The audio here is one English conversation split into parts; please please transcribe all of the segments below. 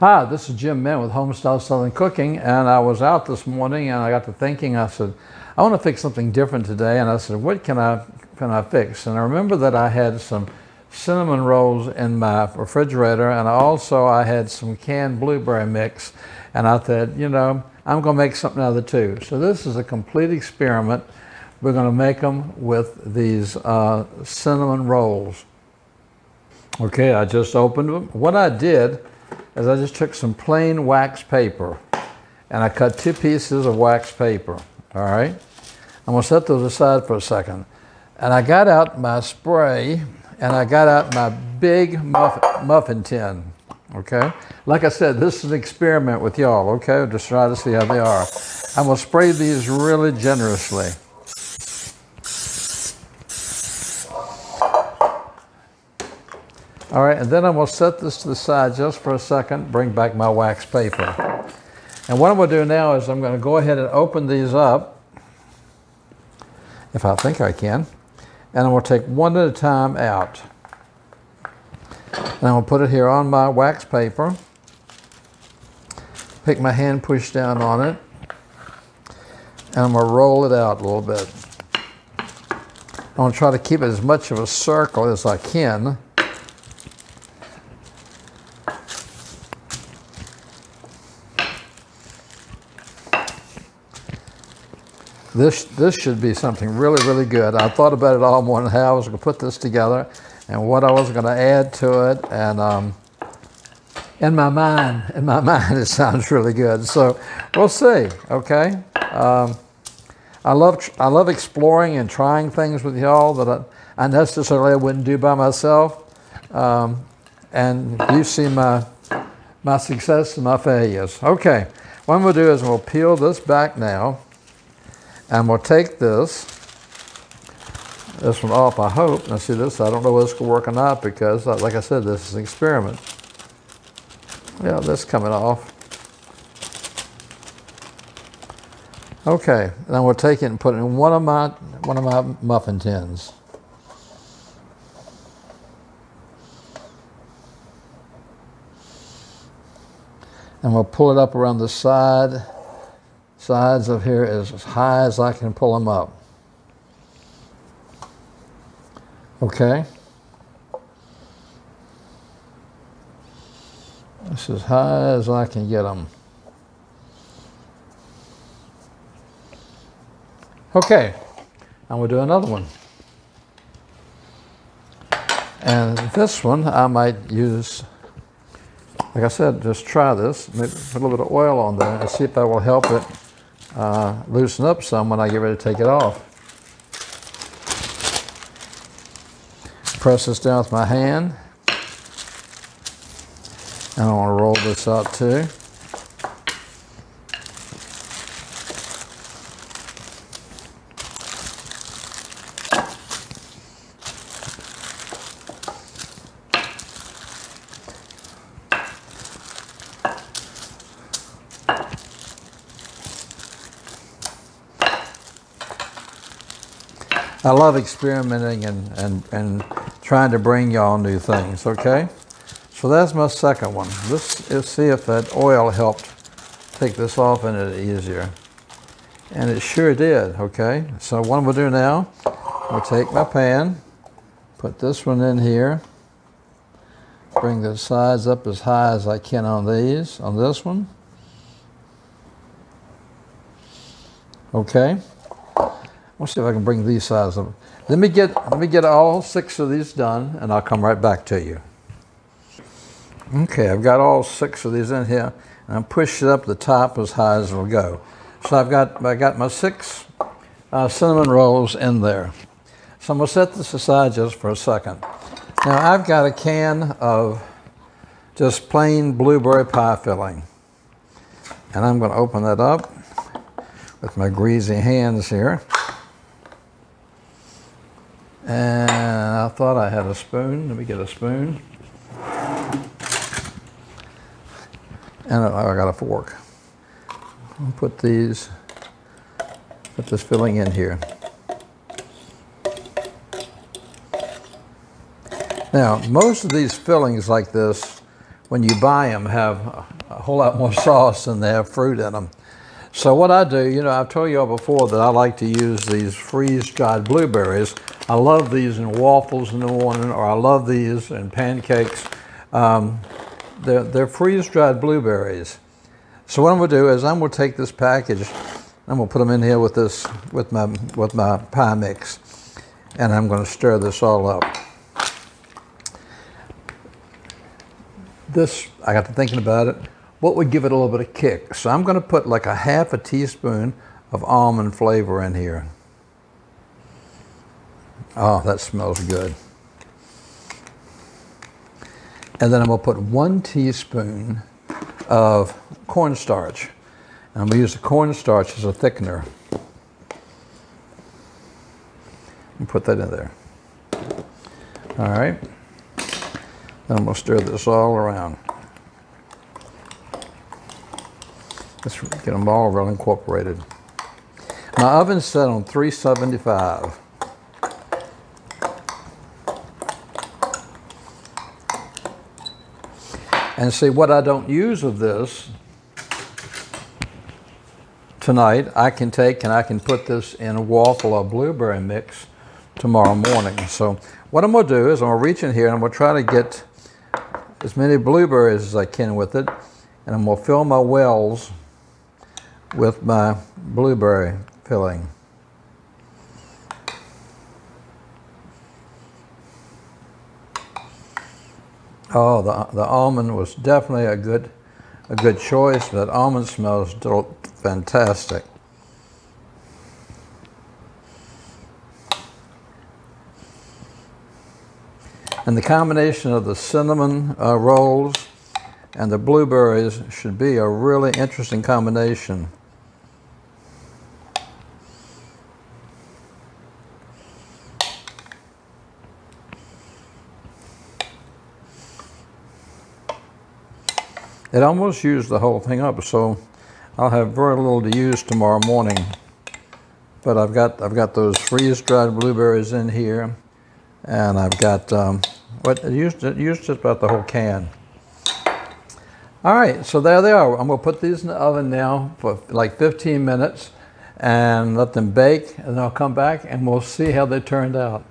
Hi, this is Jim Mann with Homestyle Southern Cooking, and I was out this morning and I got to thinking. I said, I want to fix something different today, and I said, what can I fix? And I remember that I had some cinnamon rolls in my refrigerator, and I had some canned blueberry mix, and I thought, you know, I'm going to make something out of the two. So this is a complete experiment. We're going to make them with these cinnamon rolls. Okay, I just opened them. What I did is I just took some plain wax paper and I cut 2 pieces of wax paper. All right, I'm going to set those aside for a second. And I got out my spray and I got out my big muffin tin. Okay, like I said, this is an experiment with y'all. Okay, just try to see how they are. I'm going to spray these really generously. All right, and then I'm going to set this to the side just for a second, bring back my wax paper. And what I'm going to do now is I'm going to go ahead and open these up, if I think I can, and I'm going to take one at a time out. And I'm going to put it here on my wax paper, pick my hand, push down on it, and I'm going to roll it out a little bit. I'm going to try to keep it as much of a circle as I can. This should be something really, really good. I thought about it all morning, how I was going to put this together and what I was going to add to it. And in my mind, it sounds really good. So we'll see. Okay. I love exploring and trying things with y'all that I necessarily wouldn't do by myself. And you see my success and my failures. Okay. What I'm going to do is we'll peel this back now. And we'll take this one off, I hope. Now see this, I don't know whether it's going to work or not because, like I said, this is an experiment. Yeah, this coming off. Okay, then we'll take it and put it in one of my muffin tins. And we'll pull it up around the sides of here as high as I can pull them up. Okay. This is as high as I can get them. Okay. I'm going to do another one. And this one I might use, like I said, just try this. Maybe put a little bit of oil on there and see if that will help it loosen up some when I get ready to take it off. Press this down with my hand. And I want to roll this out too. I love experimenting and trying to bring y'all new things, okay? So that's my second one. Let's see if that oil helped take this off in it easier. And it sure did, okay? So what I'm gonna do now, I'll take my pan, put this one in here, bring the sides up as high as I can on these, on this one. Okay. Let's see if I can bring these sides up. Let me get all 6 of these done, and I'll come right back to you. Okay, I've got all 6 of these in here, and I'm pushing it up the top as high as it'll go. So I got my 6 cinnamon rolls in there. So I'm gonna set this aside just for a second. Now I've got a can of just plain blueberry pie filling, and I'm gonna open that up with my greasy hands here. And I thought I had a spoon. Let me get a spoon. And I got a fork. I'll put this filling in here. Now, most of these fillings like this, when you buy them, have a whole lot more sauce than they have fruit in them. So what I do, you know, I've told you all before that I like to use these freeze-dried blueberries. I love these in waffles in the morning, or I love these in pancakes. They're freeze-dried blueberries. So what I'm going to do is I'm going to take this package, I'm going to put them in here with this, with my pie mix, and I'm going to stir this all up. This, I got to thinking about it, what would give it a little bit of kick? So I'm going to put like a half a teaspoon of almond flavor in here. Oh, that smells good. And then I'm going to put 1 teaspoon of cornstarch. And I'm going to use the cornstarch as a thickener. And put that in there. All right. Then I'm going to stir this all around. Let's get them all well incorporated. My oven's set on 375. And see, what I don't use of this tonight, I can take and I can put this in a waffle or blueberry mix tomorrow morning. So what I'm going to do is I'm going to reach in here and I'm going to try to get as many blueberries as I can with it. And I'm going to fill my wells with my blueberry filling. Oh, the almond was definitely a good choice. That almond smells fantastic. And the combination of the cinnamon rolls and the blueberries should be a really interesting combination. It almost used the whole thing up, so I'll have very little to use tomorrow morning. But I've got those freeze-dried blueberries in here, and I've got it used just about the whole can. All right, so there they are. I'm going to put these in the oven now for like 15 minutes and let them bake, and I'll come back and we'll see how they turned out.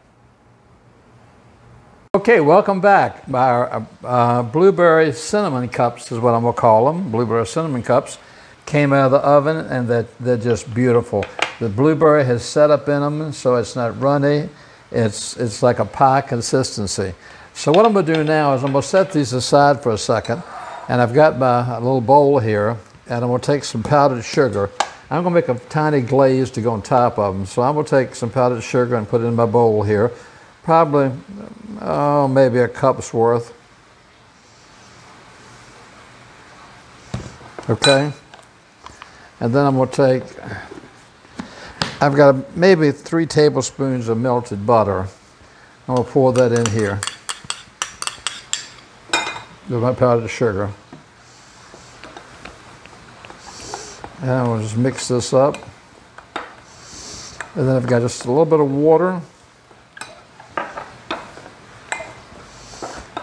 Okay, welcome back. Our blueberry cinnamon cups is what I'm going to call them. Blueberry cinnamon cups came out of the oven, and they're just beautiful. The blueberry has set up in them, so it's not runny. It's like a pie consistency. So what I'm going to do now is I'm going to set these aside for a second, and I've got my little bowl here, and I'm going to take some powdered sugar. I'm going to make a tiny glaze to go on top of them. So I'm going to take some powdered sugar and put it in my bowl here. Probably, maybe a cup's worth. Okay. And then I'm going to take, I've got maybe 3 tablespoons of melted butter. I'm going to pour that in here with my powdered sugar. And I'm going to just mix this up. And then I've got just a little bit of water.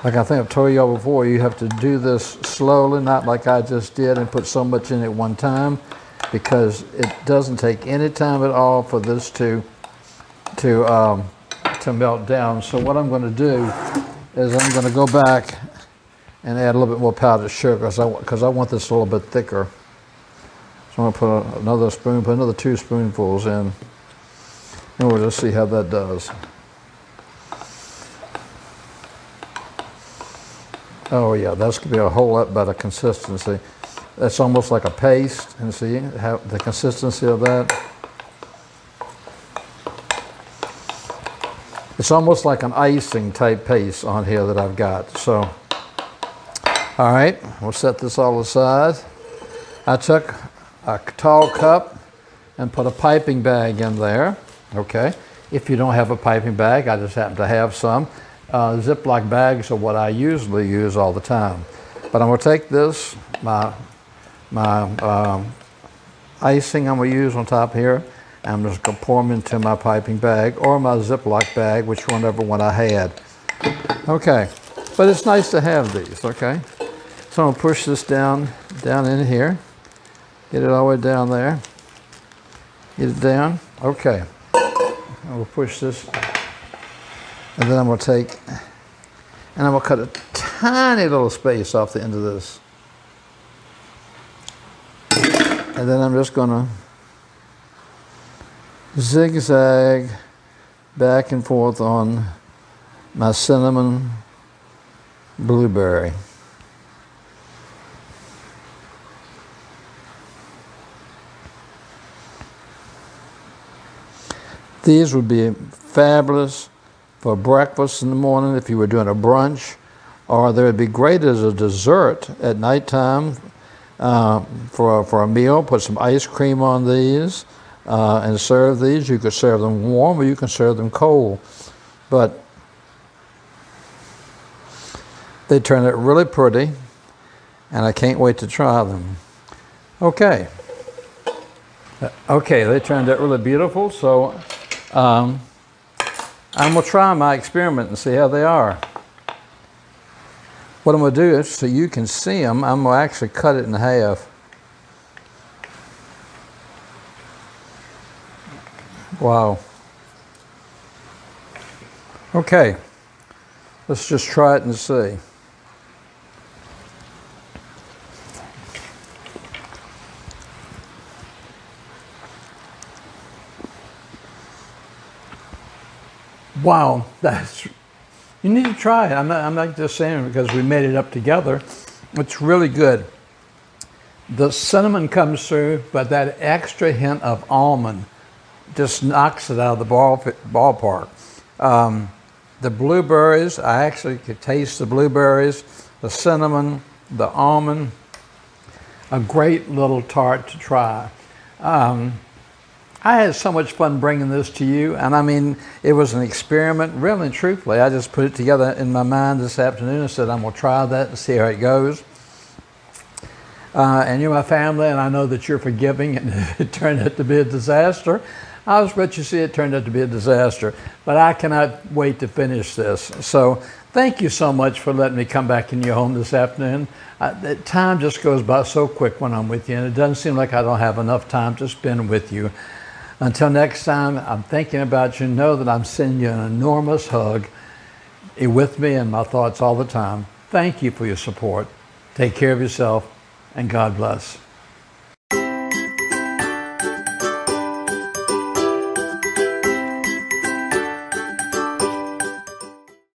Like I think I've told you all before, you have to do this slowly, not like I just did and put so much in at one time, because it doesn't take any time at all for this to melt down. So what I'm going to do is I'm going to go back and add a little bit more powdered sugar because I want this a little bit thicker. So I'm going to put another 2 spoonfuls in, and we'll just see how that does. Oh yeah, that's going to be a whole lot better consistency. That's almost like a paste, and see how the consistency of that. It's almost like an icing type paste on here that I've got. So, all right, we'll set this all aside. I took a tall cup and put a piping bag in there. Okay, if you don't have a piping bag, I just happen to have some. Ziploc bags are what I usually use all the time. But I'm going to take this, my icing I'm going to use on top here, and I'm just going to pour them into my piping bag or my Ziploc bag, whichever one I had. Okay, but it's nice to have these, okay? So I'm going to push this down down in here. Get it all the way down there. Get it down. Okay. And we'll push this. And then I'm going to take, and I'm going to cut a tiny little space off the end of this. And then I'm just going to zigzag back and forth on my cinnamon blueberry. These would be fabulous for breakfast in the morning if you were doing a brunch, or they would be great as a dessert at nighttime for a meal. Put some ice cream on these and serve these. You could serve them warm or you can serve them cold. But they turn out really pretty, and I can't wait to try them. Okay. Okay, they turned out really beautiful, so I'm going to try my experiment and see how they are. What I'm going to do is, so you can see them, I'm going to actually cut it in half. Wow. Okay, let's just try it and see. Wow, you need to try it. I'm not just saying it because we made it up together. It's really good. The cinnamon comes through, but that extra hint of almond just knocks it out of the ballpark. The blueberries, I actually could taste the blueberries, the cinnamon, the almond. A great little tart to try. I had so much fun bringing this to you, and I mean, it was an experiment, really and truthfully. I just put it together in my mind this afternoon and said, I'm going to try that and see how it goes. And you're my family, and I know that you're forgiving, and it turned out to be a disaster. I was glad you see it turned out to be a disaster, but I cannot wait to finish this. So thank you so much for letting me come back in your home this afternoon. Time just goes by so quick when I'm with you, and it doesn't seem like I don't have enough time to spend with you. Until next time, I'm thinking about you. Know that I'm sending you an enormous hug. You're with me in my thoughts all the time. Thank you for your support. Take care of yourself, and God bless.